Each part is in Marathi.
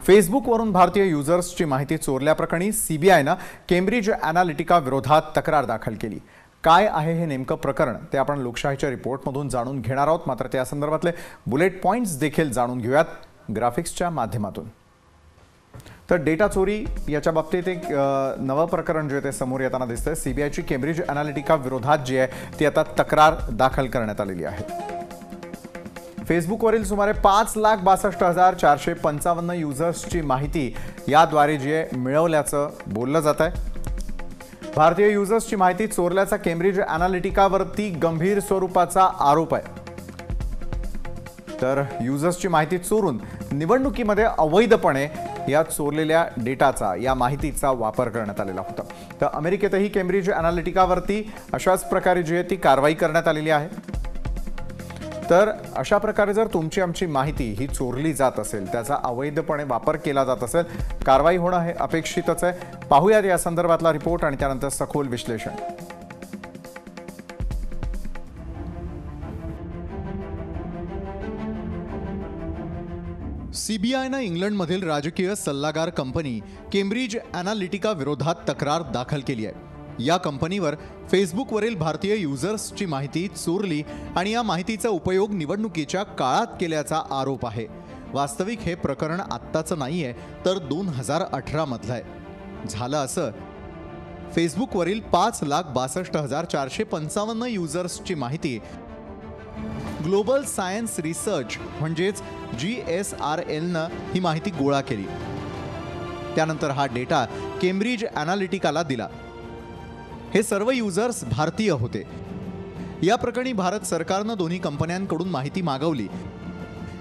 फेसबुकवरून भारतीय युजर्सची माहिती चोरल्याप्रकरणी सीबीआयनं केम्ब्रिज एनालिटिका विरोधात तक्रार दाखल केली। काय आहे हे नेमकं प्रकरण ते आपण लोकशाहीच्या रिपोर्टमधून जाणून घेणार आहोत। मात्र त्या संदर्भातले बुलेट पॉइंट्स देखील जाणून घेऊयात ग्राफिक्सच्या माध्यमातून। तर डेटा चोरी याच्या बाबतीत एक नवं प्रकरण जे ते समोर येताना दिसतंय। सीबीआयची केम्ब्रिज एनालिटिका विरोधात जी आहे ती आता तक्रार दाखल करण्यात आलेली आहे। फेसबुकवरील सुमारे 5,62,455 युजर्सची माहिती याद्वारे जी आहे मिळवल्याचं बोललं जात आहे। भारतीय युजर्सची माहिती चोरल्याचा केम्ब्रिज एनालिटिकावरती गंभीर स्वरूपाचा आरोप आहे। तर युजर्सची माहिती चोरून निवडणुकीमध्ये अवैधपणे या चोरलेल्या डेटाचा या माहितीचा वापर करण्यात आलेला होता। तर अमेरिकेतही केम्ब्रिज एनालिटिकावरती अशाच प्रकारे जी आहे ती कारवाई करण्यात आलेली आहे। तर अशा प्रकारे जर तुमची आमची माहिती ही चोरली जात असेल, त्याचा अवैधपणे वापर केला जात असेल, कारवाई होणं हे अपेक्षितच आहे। पाहूयात या संदर्भातला रिपोर्ट आणि त्यानंतर सखोल विश्लेषण। सीबीआयनं इंग्लंडमधील राजकीय सल्लागार कंपनी केम्ब्रिज एनालिटिका विरोधात तक्रार दाखल केली आहे। या कंपनीवर फेसबुकवरील भारतीय युजर्सची माहिती चोरली आणि या माहितीचा उपयोग निवडणुकीच्या काळात केल्याचा आरोप आहे। वास्तविक हे प्रकरण आत्ताचं नाहीये, तर 2018 मधलं आहे। झालं असं, फेसबुकवरील 5,62,455 युजर्सची माहिती ग्लोबल सायन्स रिसर्च म्हणजेच GSRLनं ही माहिती गोळा केली। त्यानंतर हा डेटा केम्ब्रिज एनालिटिकाला दिला। हे सर्व युजर्स भारतीय होते। या प्रकरणी भारत सरकारनं दोन्ही कंपन्यांकडून माहिती मागवली।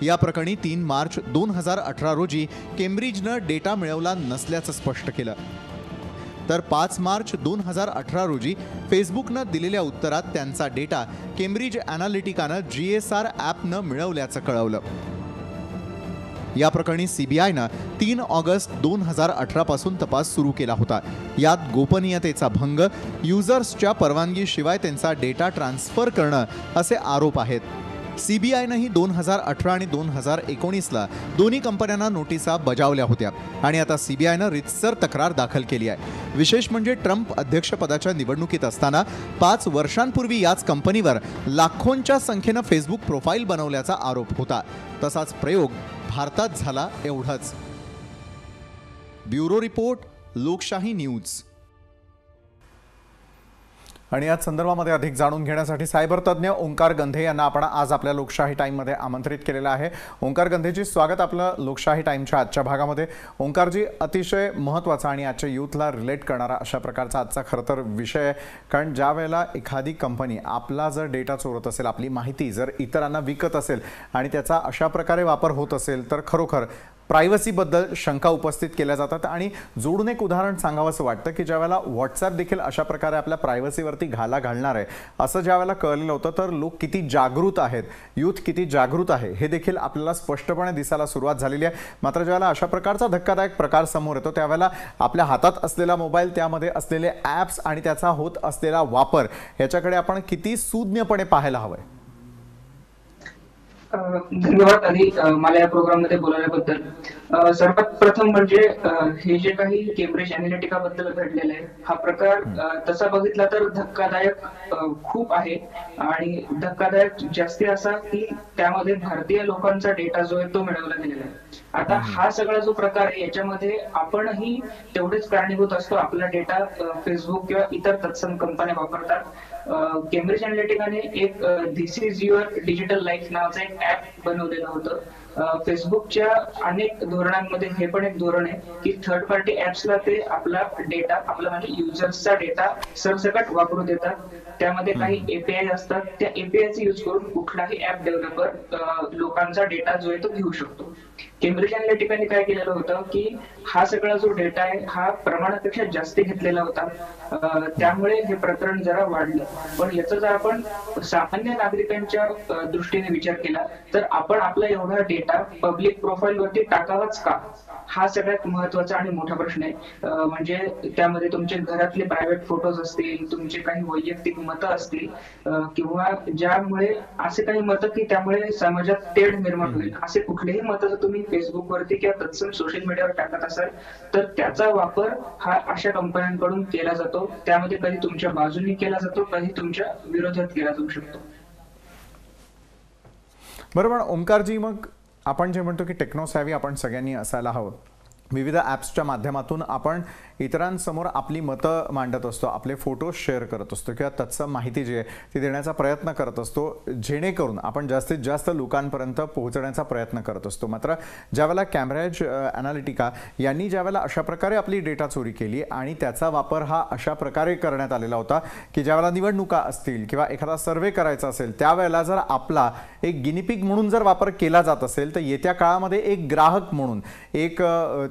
या प्रकरणी 3 मार्च 2018 रोजी केम्ब्रिजनं डेटा मिळवला नसल्याचं स्पष्ट केलं। तर 5 मार्च 2018 रोजी फेसबुकनं दिलेल्या उत्तरात त्यांचा डेटा केम्ब्रिज एनालिटिकानं GSR ॲपनं मिळवल्याचं कळवलं। या प्रकरणी सीबीआयनं 3 ऑगस्ट 2018 पासून तपास सुरू केला होता। यात गोपनीयतेचा भंग, युजर्सच्या परवानगीशिवाय त्यांचा डेटा ट्रान्सफर करणं असे आरोप आहेत। सीबीआयनंही 2018 आणि 2019ला दोन्ही कंपन्यांना नोटिसा बजावल्या होत्या आणि आता सीबीआयनं रितसर तक्रार दाखल केली आहे। विशेष म्हणजे ट्रम्प अध्यक्षपदाच्या निवडणुकीत असताना 5 वर्षांपूर्वी याच कंपनीवर लाखोंच्या संख्येनं फेसबुक प्रोफाईल बनवल्याचा आरोप होता। तसाच प्रयोग भारतात झाला एवढाच। ब्युरो रिपोर्ट, लोकशाही न्यूज। आणि या संदर्भामध्ये अधिक जाणून घेण्यासाठी सायबर तज्ञ ओंकार गंधे यांना आपण आज आपल्या लोकशाही टाइममध्ये आमंत्रित केलेलं आहे। ओंकार गंधेजी, स्वागत आपलं लोकशाही टाइमच्या आजच्या भागामध्ये। ओंकारजी, अतिशय महत्त्वाचा आणि आजच्या यूथला रिलेट करणारा अशा प्रकारचा आजचा खरं तर विषय आहे। कारण ज्या वेळेला एखादी कंपनी आपला जर डेटा चोरत असेल, आपली माहिती जर इतरांना विकत असेल आणि त्याचा अशा प्रकारे वापर होत असेल, तर खरोखर प्रायव्हसीबद्दल शंका उपस्थित केल्या जातात। आणि जोडून एक उदाहरण सांगावंसं वाटतं की ज्यावेळेला व्हॉट्सॲप देखील अशा प्रकारे आपल्या प्रायव्हसीवरती घाला घालणार आहे असं ज्यावेळेला कळलेलं होतं, तर लोक किती जागृत आहेत, यूथ किती जागृत आहे हे देखील आपल्याला स्पष्टपणे दिसायला सुरुवात झालेली आहे। मात्र ज्यावेळेला अशा प्रकारचा धक्कादायक प्रकार समोर येतो, त्यावेळेला आपल्या हातात असलेला मोबाईल, त्यामध्ये असलेले ॲप्स आणि त्याचा होत असलेला वापर याच्याकडे आपण किती सूज्ञपणे पाहायला हवंय। धन्यवाद आधी मला या प्रोग्राम मध्ये बोलवल्याबद्दल। सर्वात प्रथम म्हणजे हे जे काही केम्ब्रिज एनालिटिका बद्दल घडलेलं आहे, हा प्रकार तसा बघितला तर धक्कादायक खूप आहे आणि धक्कादायक जास्ती असा की त्यामध्ये भारतीय लोकांचा डेटा जो आहे तो मिळवला गेलेला आहे। आता हा सगळा जो प्रकार आहे याच्यामध्ये आपणही तेवढेच कारणीभूत असतो। आपला डेटा फेसबुक किंवा इतर तत्सम कंपन्या वापरतात। केम्ब्रिज एनालिटिकाने एक this is your digital life नावाचं एक ऍप बनवलेलं होतं। फेसबुकच्या अनेक धोरणांमध्ये हे पण एक धोरण आहे की थर्ड पार्टी ऍप्सला ते आपला डेटा, आपला म्हणजे युजर्सचा डेटा सरसकट वापरू देतात। त्यामध्ये काही एपीआय असतात, त्या एपीआयचा यूज करून कुठलाही ऍप डेव्हलपर लोकांचा डेटा जो आहे तो घेऊ शकतो। केम्ब्रिज एनालिटिकाने काय केलेलं होतं की हा सगळा जो डेटा आहे हा प्रमाणापेक्षा जास्त घेतलेला होता। त्यामुळे हे प्रकरण जरा वाढलं। पण याचा जर आपण सामान्य नागरिकांच्या दृष्टीने विचार केला तर आपण आपला एवढा डेटा पब्लिक प्रोफाईल वरती टाकावाच का, हा सगळ्यात महत्त्वाचा आणि मोठा प्रश्न आहे. म्हणजे त्यामध्ये तुमचे घरातले प्रायव्हेट फोटोज असतील, तुमचे काही वैयक्तिक मतं असतील, किंवा ज्यामुळे असे काही मतं की त्यामुळे समाजात तेढ निर्माण होईल असे कुठलेही मतं जर तुम्ही फेसबुकवरती किंवा तत्सम सोशल मीडियावर टाकत असाल तर त्याचा वापर हा अशा कंपन्यांकडून केला जातो. त्यामध्ये कधी तुमच्या बाजूने केला जातो, कधी तुमच्या विरोधात केला जाऊ शकतो. बरोबर ओंकारजी, मग आपण जे म्हणतो की टेक्नोसॅव्ही आपण सगळ्यांनी असायला हवं. विविध ॲप्सच्या माध्यमातून आपण इतरांसमोर आपली मतं मांडत असतो, आपले फोटोज शेअर करत असतो किंवा तत्सम माहिती जी आहे ती देण्याचा प्रयत्न करत असतो, जेणेकरून आपण जास्तीत जास्त लोकांपर्यंत पोहोचण्याचा प्रयत्न करत असतो. मात्र ज्यावेळेला कॅम्ब्रिज ॲनालिटिका यांनी ज्यावेळेला अशा प्रकारे आपली डेटा चोरी केली आणि त्याचा वापर हा अशा प्रकारे करण्यात आलेला होता की ज्यावेळेला निवडणुका असतील किंवा एखादा सर्वे करायचा असेल त्यावेळेला जर आपला एक गिनीपिग म्हणून जर वापर केला जात असेल तर येत्या काळामध्ये एक ग्राहक म्हणून, एक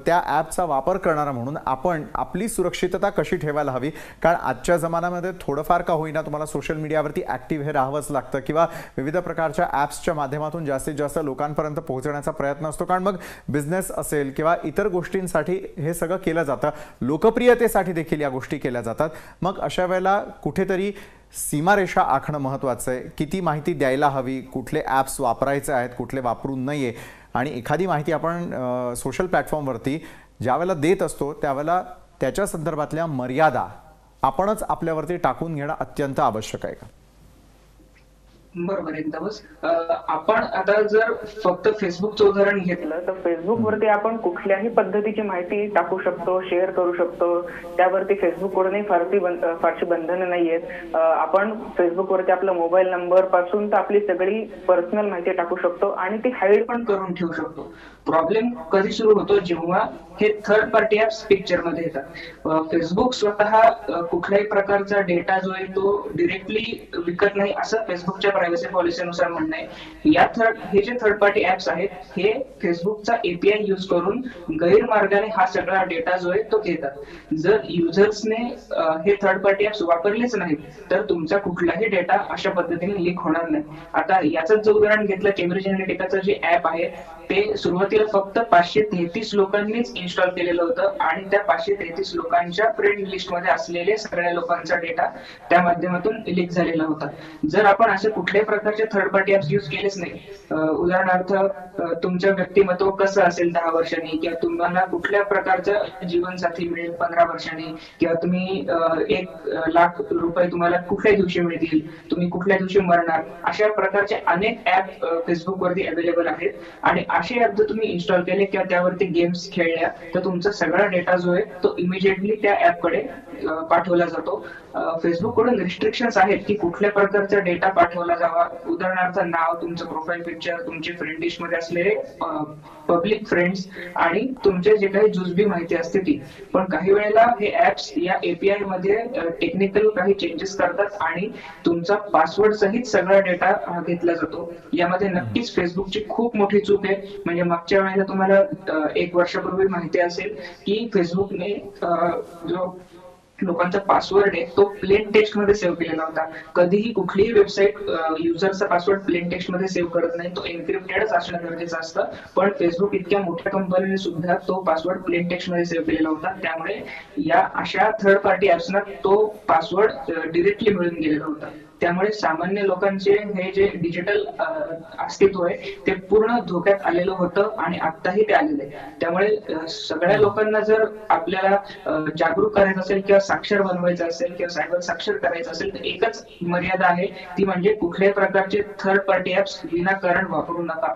त्या ॲपचा वापर करणारा म्हणून आपण आपली सुरक्षितता कशी ठेवायला हवी. कारण आजच्या जमान्यामध्ये थोडंफार का होईना तुम्हाला सोशल मीडियावरती ॲक्टिव्ह हे राहावंच लागतं किंवा विविध प्रकारच्या ॲप्सच्या माध्यमातून जास्तीत जास्त लोकांपर्यंत पोहोचण्याचा प्रयत्न असतो. कारण मग बिझनेस असेल किंवा इतर गोष्टींसाठी हे सगळं केलं जातं, लोकप्रियतेसाठी देखील या गोष्टी केल्या जातात. मग अशा वेळेला कुठेतरी सीमारेषा आखणं महत्त्वाचं आहे. किती माहिती द्यायला हवी, कुठले ॲप्स वापरायचे आहेत, कुठले वापरू नये, आणि एखादी माहिती आपण सोशल प्लॅटफॉर्मवरती ज्यावेळेला देत असतो त्यावेळेला त्याच्या संदर्भातल्या मर्यादा आपणच आपल्यावरती टाकून घेणं अत्यंत आवश्यक आहे का? बरोबर एकदमच. आपण आता जर फक्त फेसबुकचं उदाहरण घेतलं तर फेसबुकवरती आपण कुठल्याही पद्धतीची माहिती टाकू शकतो, शेअर करू शकतो. त्यावरती फेसबुकवरही फारशी बंधनं नाहीयेत. आपण फेसबुकवरती आपला मोबाईल नंबर पासून तर आपली सगळी पर्सनल माहिती टाकू शकतो आणि ती हाईड पण करून ठेवू शकतो. प्रॉब्लेम कधी सुरू होतो जेव्हा हे थर्ड पार्टी ऍप्स पिक्चर मध्ये येतात. फेसबुक स्वतः कुठल्याही प्रकारचा डेटा जो आहे तो डिरेक्टली विकत नाही असं फेसबुकच्या प्रायव्हसी पॉलिसीनुसार म्हणणं आहे. हे जे थर्ड पार्टी ऍप्स आहेत हे फेसबुकचा एपीआय यूज करून गैरमार्गाने हा सगळा डेटा जो आहे तो घेतात. जर युजर्सने हे थर्ड पार्टी ऍप्स वापरलेच नाहीत तर तुमचा कुठलाही डेटा अशा पद्धतीने लीक होणार नाही. आता याचंच जर उदाहरण घेतलं, केम्ब्रिज अनालिटिकाचं जे ऍप आहे ते सुरुवातीला फक्त 533 लोकांनीच इन्स्टॉल केलेलं होतं आणि त्या 533 लोकांच्या फ्रेंड लिस्ट मध्ये असलेले सगळ्या लोकांचा डेटा त्या माध्यमातून लीक झालेला होता. जर आपण असे कुठल्याही प्रकारचे थर्ड पार्टी ऍप्स युज केलेच नाही, उदाहरणार्थ तुमचं व्यक्तिमत्व कसं असेल 10 वर्षांनी, किंवा तुम्हाला कुठल्या प्रकारचं जीवनसाथी मिळेल 15 वर्षांनी, किंवा तुम्ही 1 लाख रुपये तुम्हाला कुठल्या दिवशी मिळतील, तुम्ही कुठल्या दिवशी मरणार, अशा प्रकारचे अनेक ऍप फेसबुकवरती अवेलेबल आहेत. आणि असे ऍप जर तुम्ही इन्स्टॉल केले किंवा त्यावरती गेम्स खेळल्या तर तुमचा सगळा डेटा जो आहे तो इमिजिएटली त्या ऍपकडे पाठवला जातो. फेसबुक कडून रिस्ट्रिक्शन्स आहेत की कुठल्या प्रकारचा डेटा पाठवला जावा. उदाहरणार्थ नाव, तुमचं प्रोफाईल पिक्चर, तुमची फ्रेंड लिस्ट मध्ये असलेले पब्लिक फ्रेंड्स आणि तुमचे जे काही जुजबी माहिती असते ती. पण काही वेळेला हे ऍप्स या एपीआय मध्ये टेक्निकल काही चेंजेस करतात आणि तुमचा पासवर्ड सहित सगळा डेटा घेतला जातो. यामध्ये नक्कीच फेसबुकची खूप मोठी चूक आहे. म्हणजे मागच्या वेळेला तुम्हाला 1 वर्षापूर्वी माहिती असेल की फेसबुकने जो लोकांचा पासवर्ड आहे तो प्लेन टेक्स्ट मध्ये सेव्ह केलेला होता. कधीही कुठलीही वेबसाईट युजरचा पासवर्ड प्लेन टेक्स्ट मध्ये सेव्ह करत नाही, तो एन्क्रिप्टेडच असणं गरजेचं असतं. पण फेसबुक इतक्या मोठ्या कंपनीने सुद्धा तो पासवर्ड प्लेन टेक्स्ट मध्ये सेव्ह केलेला होता. त्यामुळे या अशा थर्ड पार्टी ऍप्सना तो पासवर्ड डिरेक्टली मिळून गेलेला होता. त्यामुळे सामान्य लोकांचे हे जे डिजिटल अस्तित्व आहे ते पूर्ण धोक्यात आलेलं होतं आणि आत्ताही ते आलेलं आहे. त्यामुळे सगळ्या लोकांना जर आपल्याला जागरूक करायचं असेल किंवा साक्षर बनवायचं असेल किंवा सायबर साक्षर करायचं असेल तर एकच मर्यादा आहे, ती म्हणजे कुठल्याही प्रकारचे थर्ड पार्टी ऍप्स विनाकारण वापरू नका.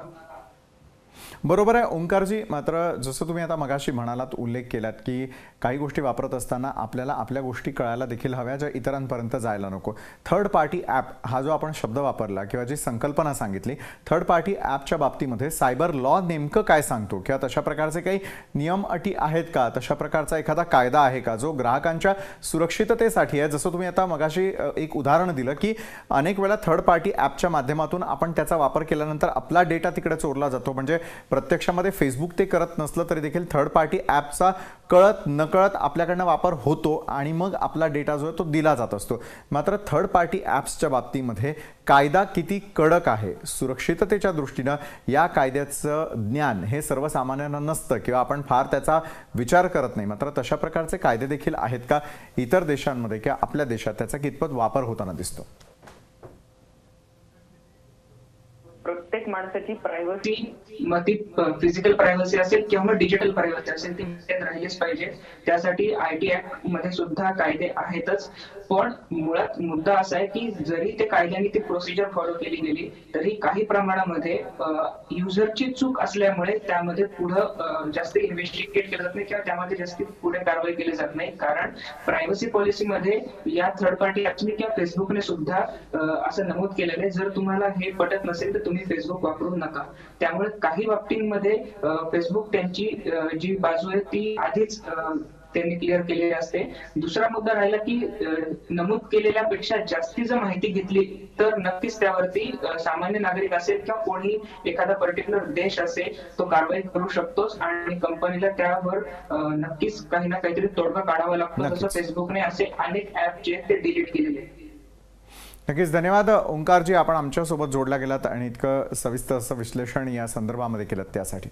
बरोबर आहे ओंकारजी. मात्र जसं तुम्ही आता मगाशी म्हणालात, उल्लेख केलात की काही गोष्टी वापरत असताना आपल्याला आपल्या गोष्टी कळायला देखील हव्या ज्या इतरांपर्यंत जायला नको. थर्ड पार्टी ॲप हा जो आपण शब्द वापरला किंवा जी संकल्पना सांगितली, थर्ड पार्टी ॲपच्या बाबतीमध्ये सायबर लॉ नेमकं काय सांगतो किंवा तशा प्रकारचे काही नियम अटी आहेत का, तशा प्रकारचा एखादा कायदा आहे का जो ग्राहकांच्या सुरक्षिततेसाठी आहे? जसं तुम्ही आता मगाशी एक उदाहरण दिलं की अनेक वेळा थर्ड पार्टी ॲपच्या माध्यमातून आपण त्याचा वापर केल्यानंतर आपला डेटा तिकडे चोरला जातो. म्हणजे प्रत्यक्षामध्ये फेसबुक ते करत नसलं तरी देखील थर्ड पार्टी ॲपचा कळत नकळत आपल्याकडनं वापर होतो आणि मग आपला डेटा जो आहे तो दिला जात असतो. मात्र थर्ड पार्टी ॲप्सच्या बाबतीमध्ये कायदा किती कडक आहे, सुरक्षिततेच्या दृष्टीनं या कायद्याचं ज्ञान हे सर्वसामान्यांना नसतं किंवा आपण फार त्याचा विचार करत नाही. मात्र तशा प्रकारचे कायदे देखील आहेत का इतर देशांमध्ये किंवा आपल्या देशात त्याचा कितपत वापर होताना दिसतो? प्रत्येक माणसाची प्रायव्हसी, मग ती फिजिकल प्रायव्हसी असेल किंवा मग डिजिटल प्रायव्हसी असेल, ती मेंटेन राहिलीच पाहिजे. त्यासाठी IT ऍक्ट मध्ये सुद्धा कायदे आहेतच. पण मुळात मुद्दा असा आहे की जरी ते कायद्याने ती प्रोसिजर फॉलो केली गेली तरी काही प्रमाणामध्ये युजरची चूक असल्यामुळे त्यामध्ये पुढे जास्त इन्व्हेस्टिगेट केलं जात नाही किंवा त्यामध्ये जास्त पुढे कारवाई केली जात नाही. कारण प्रायव्हसी पॉलिसीमध्ये या थर्ड पार्टी ऍप्सने किंवा फेसबुकने सुद्धा असं नमूद केलेलं आहे, जर तुम्हाला हे पटत नसेल तर तुम्ही फेसबुक वापरू नका. त्यामुळे काही बाबतींमध्ये फेसबुक त्यांची जी बाजू आहे ती आधीच त्यांनी क्लिअर केलेली असते. दुसरा मुद्दा राहिला की नमूद केलेल्यापेक्षा जास्ती जर माहिती घेतली तर नक्कीच त्यावरती सामान्य नागरिक असेल किंवा कोणी एखादा पर्टिक्युलर देश असेल तो कारवाई करू शकतोच आणि कंपनीला त्यावर नक्कीच काही ना काहीतरी तोडगा काढावा लागतो. जसं फेसबुकने असे अनेक ऍप जे ते डिलीट केलेले. नक्कीच धन्यवाद ओंकारजी, आपण आमच्यासोबत जोडला गेलात आणि इतकं सविस्तर असं विश्लेषण या संदर्भामध्ये केलं त्यासाठी.